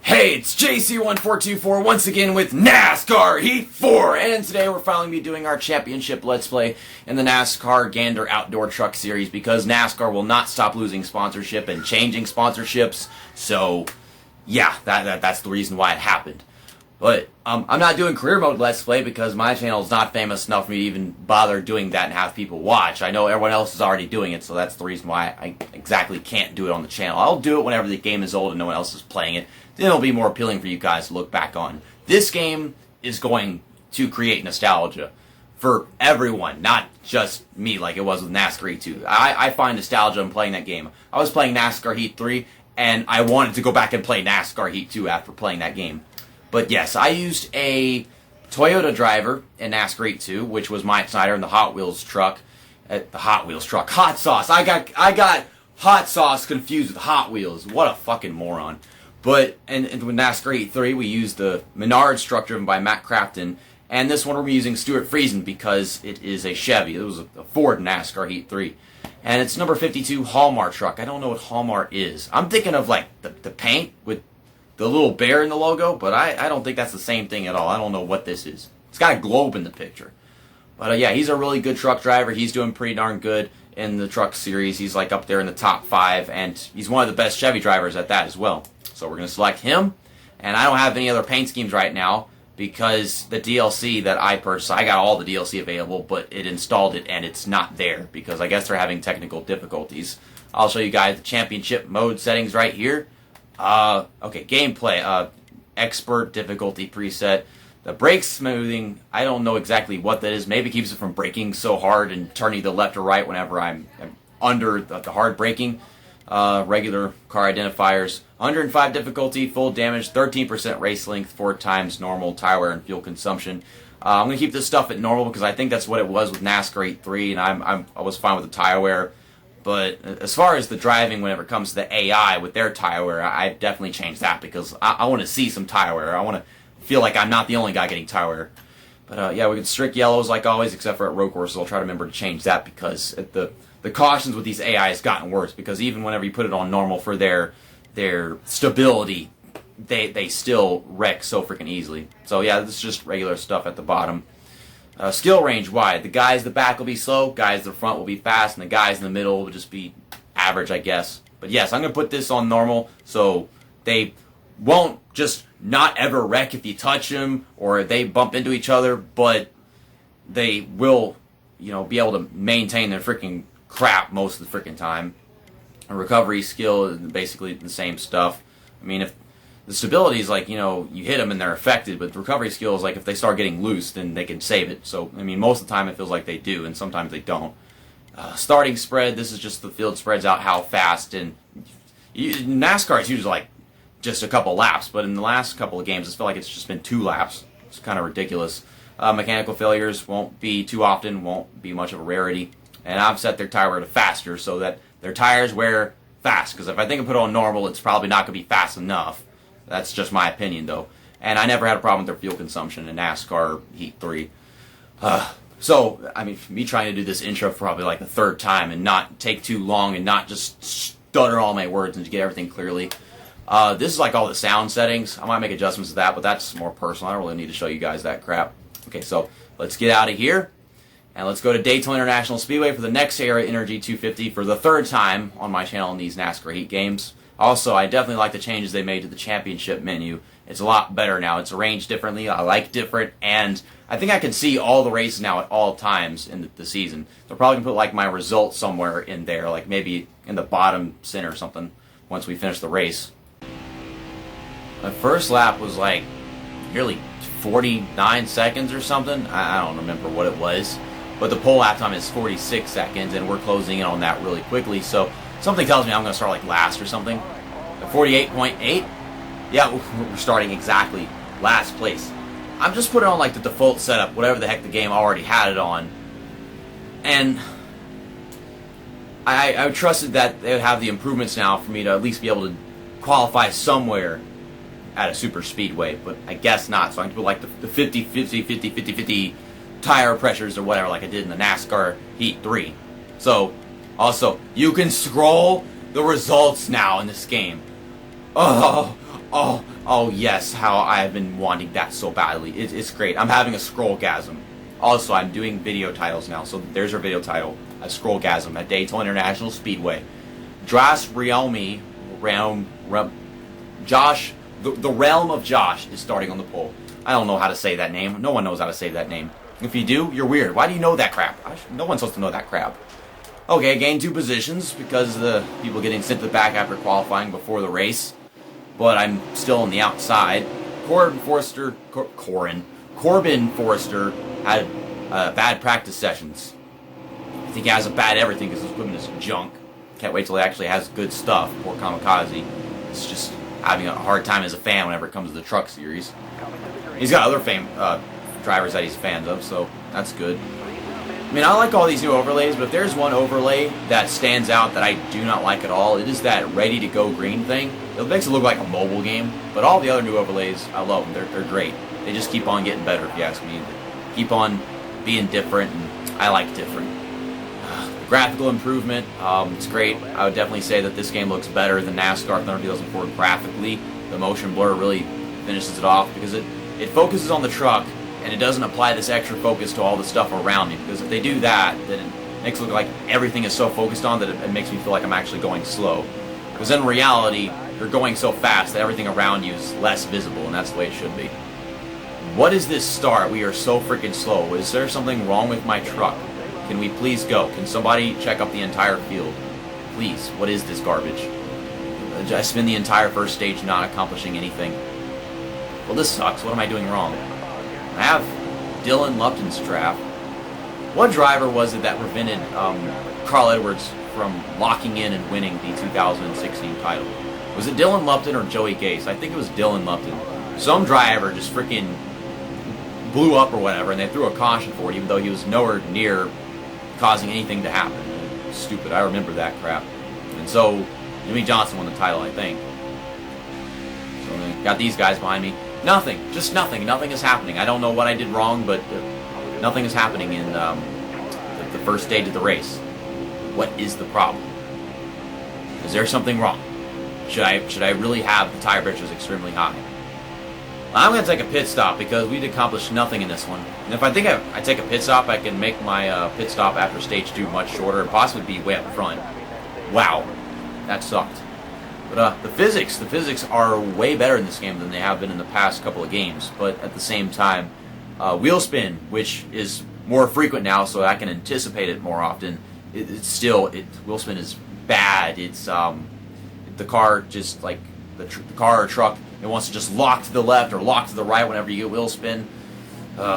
Hey, it's JC1424 once again with NASCAR Heat 4, and today we're finally be doing our championship Let's Play in the NASCAR Gander Outdoor Truck Series because NASCAR will not stop losing sponsorship and changing sponsorships, so yeah, that's the reason why it happened. But I'm not doing career mode Let's Play because my channel is not famous enough for me to even bother doing that and have people watch. I know everyone else is already doing it, so that's the reason why I exactly can't do it on the channel. I'll do it whenever the game is old and no one else is playing it. Then it'll be more appealing for you guys to look back on. This game is going to create nostalgia for everyone, not just me like it was with NASCAR Heat 2. I find nostalgia in playing that game. I was playing NASCAR Heat 3, and I wanted to go back and play NASCAR Heat 2 after playing that game. But yes, I used a Toyota driver in NASCAR Heat 2, which was Mike Snyder in the Hot Wheels truck. Hot Sauce. I got Hot Sauce confused with Hot Wheels. What a fucking moron. But and with NASCAR Heat 3, we used the Menards truck driven by Matt Crafton. And this one we're using Stewart Friesen because it is a Chevy. It was a Ford NASCAR Heat 3. And it's number 52 Hallmark truck. I don't know what Hallmark is. I'm thinking of like the paint with the little bear in the logo, but I don't think that's the same thing at all. I don't know what this is. It's got a globe in the picture. But yeah, he's a really good truck driver. He's doing pretty darn good in the truck series. He's like up there in the top 5, and he's one of the best Chevy drivers at that as well. So we're going to select him, and I don't have any other paint schemes right now because the DLC that I purchased, I got all the DLC available, but it installed it and it's not there because I guess they're having technical difficulties. I'll show you guys the championship mode settings right here. Okay, gameplay, expert difficulty preset. The brake smoothing, I don't know exactly what that is. Maybe it keeps it from braking so hard and turning to the left or right whenever I'm under the hard braking. Regular car identifiers, 105 difficulty, full damage, 13% race length, 4 times normal tire wear and fuel consumption. I'm going to keep this stuff at normal because I think that's what it was with NASCAR Heat 3, and I was fine with the tire wear. But as far as the driving, whenever it comes to the AI with their tire wear, I've definitely changed that because I want to see some tire wear. I want to feel like I'm not the only guy getting tire wear. But yeah, we can strict yellows like always, except for at road courses. I'll try to remember to change that because the cautions with these AI has gotten worse because even whenever you put it on normal for their stability, they still wreck so freaking easily. So yeah, this is just regular stuff at the bottom. Skill range wide. The guys in the back will be slow, guys in the front will be fast, and the guys in the middle will just be average, I guess. But yes, I'm going to put this on normal so they won't just not ever wreck if you touch them or they bump into each other, but they will, be able to maintain their freaking crap most of the freaking time. A recovery skill is basically the same stuff. I mean, if the stability is like, you hit them and they're affected, but the recovery skill is like if they start getting loose, then they can save it. So, I mean, most of the time it feels like they do, and sometimes they don't. Starting spread, this is just the field spreads out how fast, and NASCAR is usually like just a couple laps, but in the last couple of games, I feel like it's just been 2 laps. It's kind of ridiculous. Mechanical failures won't be too often, won't be much of a rarity. And I've set their tire wear to faster so that their tires wear fast. Because if I think I put it on normal, it's probably not going to be fast enough. That's just my opinion, though. And I never had a problem with their fuel consumption in NASCAR Heat 3. So, I mean, me trying to do this intro for probably like the 3rd time and not take too long and not just stutter all my words and to get everything clearly. This is like all the sound settings. I might make adjustments to that, but that's more personal. I don't really need to show you guys that crap. Okay, so let's get out of here. And let's go to Daytona International Speedway for the next Era Energy 250 for the 3rd time on my channel in these NASCAR Heat games. Also, I definitely like the changes they made to the championship menu. It's a lot better now. It's arranged differently. I like different, and I think I can see all the races now at all times in the season. They're probably going to put like my results somewhere in there, like maybe in the bottom center or something once we finish the race. My first lap was like nearly 49 seconds or something. I don't remember what it was. But the pole lap time is 46 seconds, and we're closing in on that really quickly. So something tells me I'm going to start like last or something. At 48.8, yeah, we're starting exactly last place. I'm just putting on like the default setup, whatever the heck the game already had it on. And I trusted that they would have the improvements now for me to at least be able to qualify somewhere at a super speedway, but I guess not. So I'm going to put like the 50-50-50-50-50 tire pressures or whatever like I did in the NASCAR Heat 3. So, also, you can scroll the results now in this game. Oh, Oh yes, how I have been wanting that so badly. It's great. I'm having a Scrollgasm. Also, I'm doing video titles now, so there's our video title. A Scrollgasm at Daytona International Speedway. Josh Realme, Josh, the realm of Josh is starting on the pole. I don't know how to say that name. No one knows how to say that name. If you do, you're weird. Why do you know that crap? No one's supposed to know that crap. Okay, gained 2 positions because of the people getting sent to the back after qualifying before the race. But I'm still on the outside. Corbin Forrester had bad practice sessions. I think he has a bad everything because his equipment is junk. Can't wait till he actually has good stuff. Poor Kamikaze. It's just having a hard time as a fan whenever it comes to the truck series. He's got other drivers that he's fans of, so that's good. I mean, I like all these new overlays, but if there's one overlay that stands out that I do not like at all, it is that ready-to-go green thing. It makes it look like a mobile game, but all the other new overlays, I love them. They're great. They just keep on getting better, if you ask me. They keep on being different, and I like different. Graphical improvement, it's great. I would definitely say that this game looks better than NASCAR Thunder 2004 graphically. The motion blur really finishes it off because it focuses on the truck, and it doesn't apply this extra focus to all the stuff around me, because if they do that, then it makes it look like everything is so focused on that it makes me feel like I'm actually going slow. Because in reality, you're going so fast that everything around you is less visible, and that's the way it should be. What is this start? We are so freaking slow. Is there something wrong with my truck? Can we please go? Can somebody check up the entire field? Please, what is this garbage? I spend the entire first stage not accomplishing anything. Well, this sucks. What am I doing wrong? I have Dylan Lupton's draft. What driver was it that prevented Carl Edwards from locking in and winning the 2016 title? Was it Dylan Lupton or Joey Gase? I think it was Dylan Lupton. Some driver just freaking blew up or whatever, and they threw a caution for it, even though he was nowhere near causing anything to happen. Stupid. I remember that crap. And so Jimmy Johnson won the title, I think. So they got these guys behind me. Nothing. Just nothing. Nothing is happening. I don't know what I did wrong, but nothing is happening in the first stage of the race. What is the problem? Is there something wrong? Should I really have the tire pressures extremely high? I'm going to take a pit stop because we'd accomplished nothing in this one. And if I think I take a pit stop, I can make my pit stop after stage 2 much shorter and possibly be way up front. Wow. That sucked. But the physics are way better in this game than they have been in the past couple of games. But at the same time, wheel spin, which is more frequent now, so I can anticipate it more often. Wheel spin is bad. It's the car just like the car or truck. It wants to just lock to the left or lock to the right whenever you get wheel spin.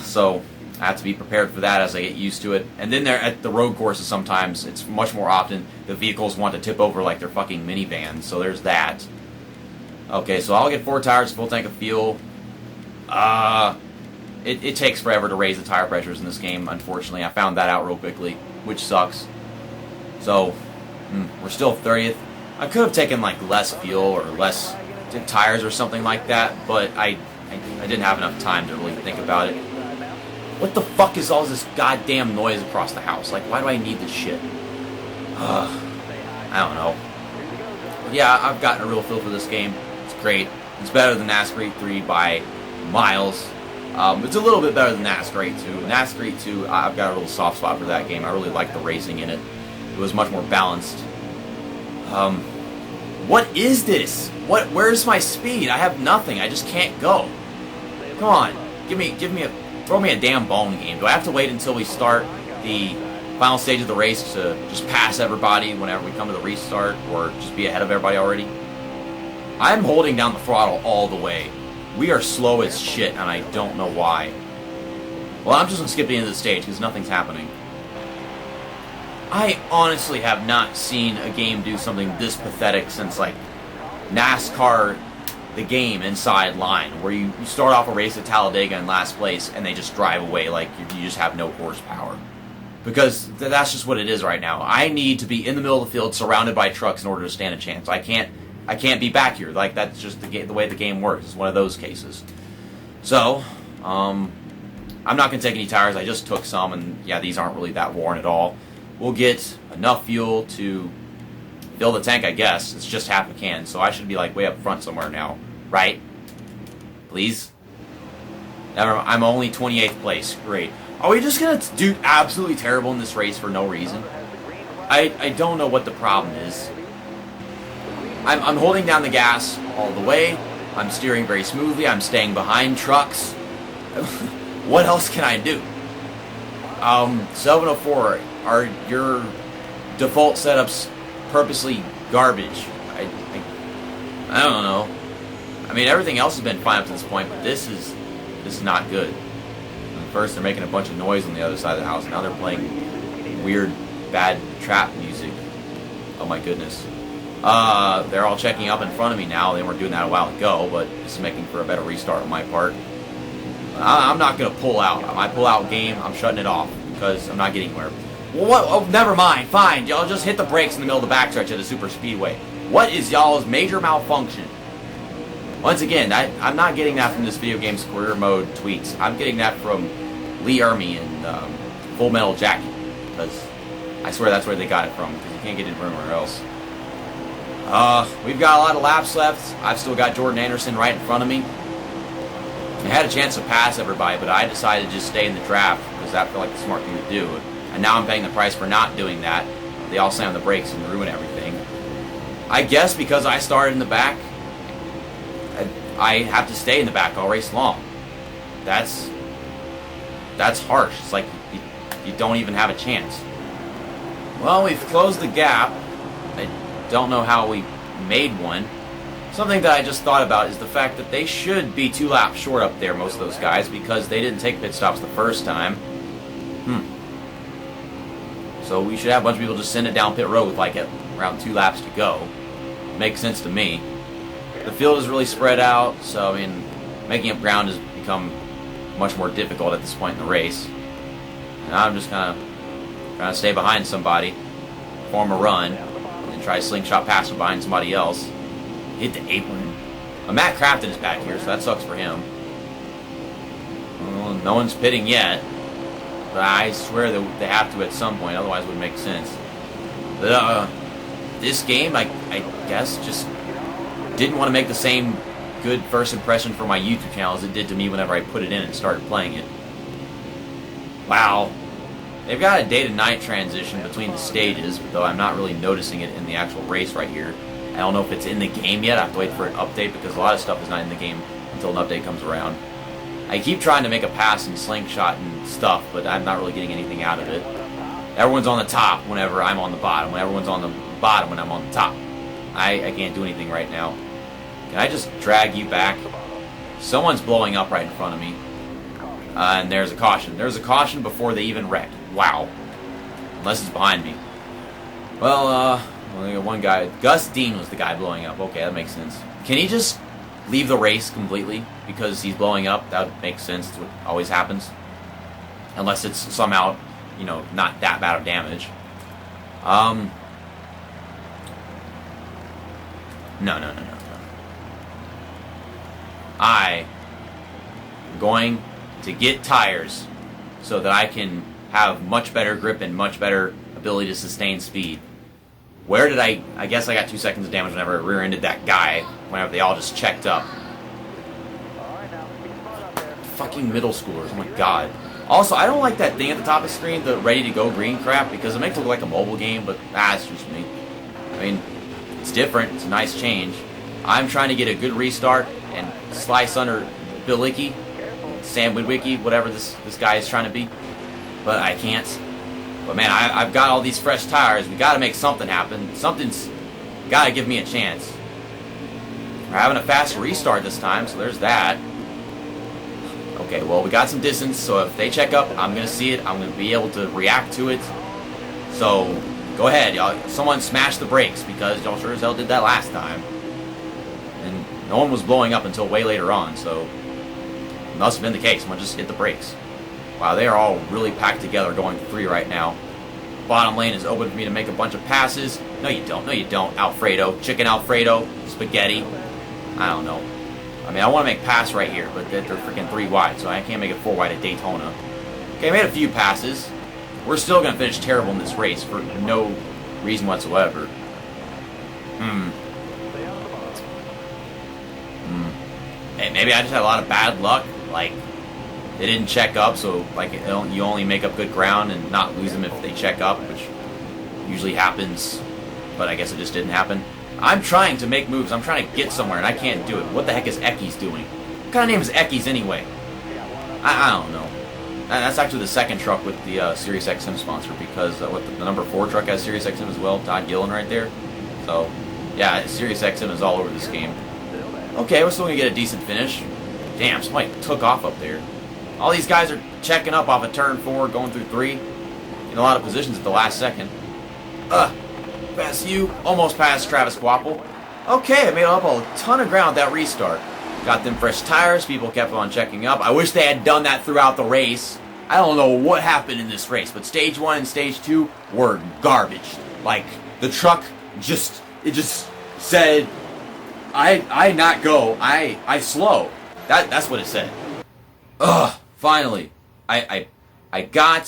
So I have to be prepared for that as I get used to it. And then there at the road courses, sometimes it's much more often the vehicles want to tip over like they're fucking minivans. So there's that. Okay, so I'll get 4 tires, full tank of fuel. It takes forever to raise the tire pressures in this game, unfortunately. I found that out real quickly, which sucks. So we're still 30th. I could have taken like less fuel or less tires or something like that, but I didn't have enough time to really think about it. What the fuck is all this goddamn noise across the house? Like, why do I need this shit? I don't know. But yeah, I've gotten a real feel for this game. It's great. It's better than NASCAR 3 by miles. It's a little bit better than NASCAR 2. NASCAR 2, I've got a little soft spot for that game. I really like the racing in it. It was much more balanced. What is this? Where's my speed? I have nothing. I just can't go. Come on, throw me a damn bone game. Do I have to wait until we start the final stage of the race to just pass everybody whenever we come to the restart, or just be ahead of everybody already? I'm holding down the throttle all the way. We are slow as shit, and I don't know why. Well, I'm just gonna skip the end of the stage because nothing's happening. I honestly have not seen a game do something this pathetic since, like, NASCAR, the game Inside Line, where you start off a race at Talladega in last place and they just drive away like you just have no horsepower. Because that's just what it is right now. I need to be in the middle of the field surrounded by trucks in order to stand a chance. I can't be back here. Like, that's just the way the game works. It's one of those cases. So, I'm not going to take any tires. I just took some, and yeah, these aren't really that worn at all. We'll get enough fuel to fill the tank, I guess. It's just half a can, so I should be like way up front somewhere now, right? Please? Never mind. I'm only 28th place. Great. Are we just going to do absolutely terrible in this race for no reason? I don't know what the problem is. I'm holding down the gas all the way. I'm steering very smoothly. I'm staying behind trucks. What else can I do? 704, are your default setups purposely garbage? I don't know. I mean, everything else has been fine up to this point, but this is not good. And first, they're making a bunch of noise on the other side of the house. Now they're playing weird, bad trap music. Oh my goodness. They're all checking up in front of me now. They weren't doing that a while ago, but this is making for a better restart on my part. I'm not going to pull out. My pull-out game, I'm shutting it off because I'm not getting anywhere. Well, what? Oh, never mind. Fine. Y'all just hit the brakes in the middle of the backstretch at a super speedway. What is y'all's major malfunction? Once again, I'm not getting that from this video game's career mode tweets. I'm getting that from Lee Ermey and Full Metal Jacket, because I swear that's where they got it from, because you can't get it from anywhere else. We've got a lot of laps left. I've still got Jordan Anderson right in front of me. I had a chance to pass everybody, but I decided to just stay in the draft, because that felt like the smart thing to do. And now I'm paying the price for not doing that. They all slam the brakes and ruin everything. I guess because I started in the back, I have to stay in the back all race long. That's harsh. It's like you don't even have a chance. Well, we've closed the gap. I don't know how we made one. Something that I just thought about is the fact that they should be 2 laps short up there, most of those guys, because they didn't take pit stops the first time. So we should have a bunch of people just send it down pit road with like around 2 laps to go. Makes sense to me. The field is really spread out, so I mean, making up ground has become much more difficult at this point in the race. Now I'm just kind of trying to stay behind somebody, form a run, and then try to slingshot past from behind somebody else. Hit the apron. Matt Crafton is back here, so that sucks for him. Well, no one's pitting yet, but I swear that they have to at some point, otherwise it would make sense. But, this game, I guess, just didn't want to make the same good first impression for my YouTube channel as it did to me whenever I put it in and started playing it. Wow. They've got a day to night transition between the stages, though I'm not really noticing it in the actual race right here. I don't know if it's in the game yet. I have to wait for an update because a lot of stuff is not in the game until an update comes around. I keep trying to make a pass and slingshot and stuff, but I'm not really getting anything out of it. Everyone's on the top whenever I'm on the bottom. Everyone's on the bottom when I'm on the top. I can't do anything right now. Can I just drag you back? Someone's blowing up right in front of me. And there's a caution. There's a caution before they even wrecked. Wow. Unless it's behind me. Well, only got one guy. Gus Dean was the guy blowing up. Okay, that makes sense. Can he just leave the race completely because he's blowing up? That would make sense. That's what always happens. Unless it's somehow, you know, not that bad of damage. No. I am going to get tires so that I can have much better grip and much better ability to sustain speed. Where did I guess I got 2 seconds of damage whenever I rear-ended that guy, whenever they all just checked up. Fucking middle schoolers, oh my god. Also, I don't like that thing at the top of the screen, the ready-to-go green crap, because it makes it look like a mobile game, but that's just me. I mean, it's different, it's a nice change. I'm trying to get a good restart and slice under Bilicki, Sam Witwicky, whatever this guy is trying to be, but I can't. But man, I've got all these fresh tires. We got to make something happen. Something's got to give me a chance. We're having a fast restart this time, so there's that. Okay, well, we got some distance, so if they check up, I'm going to see it. I'm going to be able to react to it. So, go ahead, y'all. Someone smash the brakes, because y'all sure as hell did that last time. And no one was blowing up until way later on, so it must have been the case. Someone just hit the brakes. Wow, they are all really packed together going 3 right now. Bottom lane is open for me to make a bunch of passes. No, you don't. No, you don't. Alfredo. Chicken Alfredo. Spaghetti. I don't know. I mean, I want to make pass right here, but they're freaking 3 wide, so I can't make it 4 wide at Daytona. Okay, I made a few passes. We're still going to finish terrible in this race for no reason maybe I just had a lot of bad luck. Like, they didn't check up, so like you only make up good ground and not lose them if they check up, which usually happens. But I guess it just didn't happen. I'm trying to make moves. I'm trying to get somewhere, and I can't do it. What the heck is Eki's doing? What kind of name is Eki's anyway? I don't know. That's actually the second truck with the Sirius XM sponsor, because the number 4 truck has Sirius XM as well. Todd Gillen right there. So, yeah, Sirius XM is all over this game. Okay, we're still going to get a decent finish. Damn, somebody took off up there. All these guys are checking up off of turn 4, going through 3. In a lot of positions at the last second. Past you. Almost past Travis Quapple. Okay, I made up a ton of ground with that restart. Got them fresh tires. People kept on checking up. I wish they had done that throughout the race. I don't know what happened in this race, but stage 1 and stage 2 were garbage. Like, the truck just said, I not go, I slow. That's what it said. Ugh, finally. I got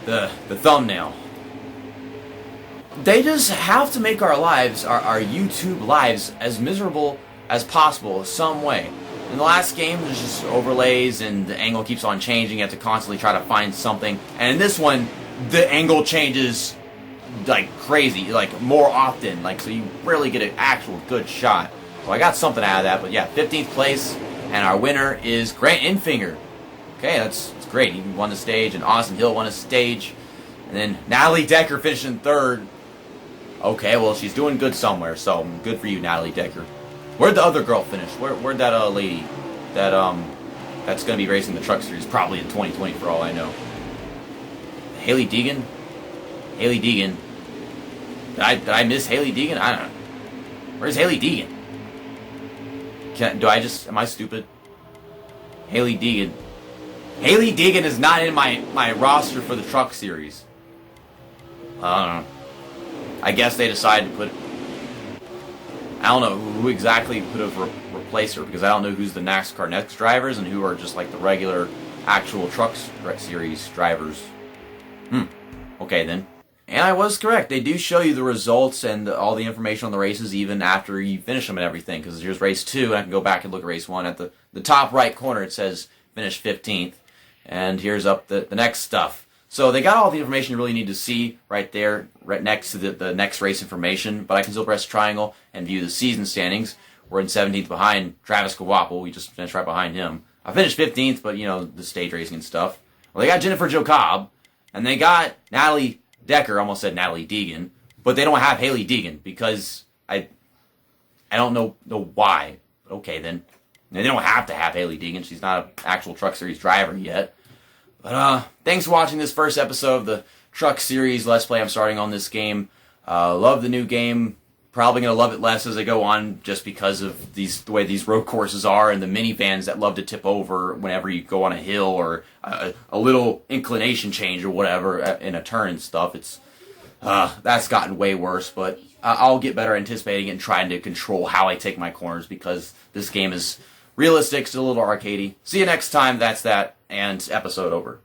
the thumbnail. They just have to make our lives, our YouTube lives, as miserable as possible some way. In the last game, there's just overlays and the angle keeps on changing. You have to constantly try to find something. And in this one, the angle changes like crazy, like more often. Like, so you rarely get an actual good shot. So I got something out of that. But yeah, 15th place. And our winner is Grant Infinger. Okay, that's great. He won the stage, and Austin Hill won a stage. And then Natalie Decker finished in 3rd. Okay, well, she's doing good somewhere, so good for you, Natalie Decker. Where'd the other girl finish? Where'd that lady that's going to be racing the truck series probably in 2020 for all I know? Haley Deegan? Haley Deegan. Did I miss Haley Deegan? I don't know. Where's Haley Deegan? Am I stupid? Haley Deegan. Haley Deegan is not in my roster for the truck series. I don't know. I guess they decided to put... I don't know who exactly could have replaced her, because I don't know who's the NASCAR Next drivers and who are just like the regular actual truck series drivers. Okay then. And I was correct. They do show you the results and all the information on the races even after you finish them and everything, because here's race 2, and I can go back and look at race 1. At the top right corner it says finish 15th, and here's up the next stuff. So they got all the information you really need to see right there, right next to the next race information, but I can still press triangle and view the season standings. We're in 17th behind Travis Kawapel. We just finished right behind him. I finished 15th, but, you know, the stage racing and stuff. Well, they got Jennifer Jo Cobb, and they got Natalie Decker, almost said Natalie Deegan, but they don't have Haley Deegan, because I don't know why. Okay, then. They don't have to have Haley Deegan. She's not an actual Truck Series driver yet. But thanks for watching this first episode of the Truck Series Let's Play I'm starting on this game. Love the new game. Probably going to love it less as I go on, just because of the way these road courses are, and the minivans that love to tip over whenever you go on a hill or a little inclination change or whatever in a turn and stuff. It's that's gotten way worse, but I'll get better anticipating and trying to control how I take my corners, because this game is realistic, still a little arcadey. See you next time. That's that, and episode over.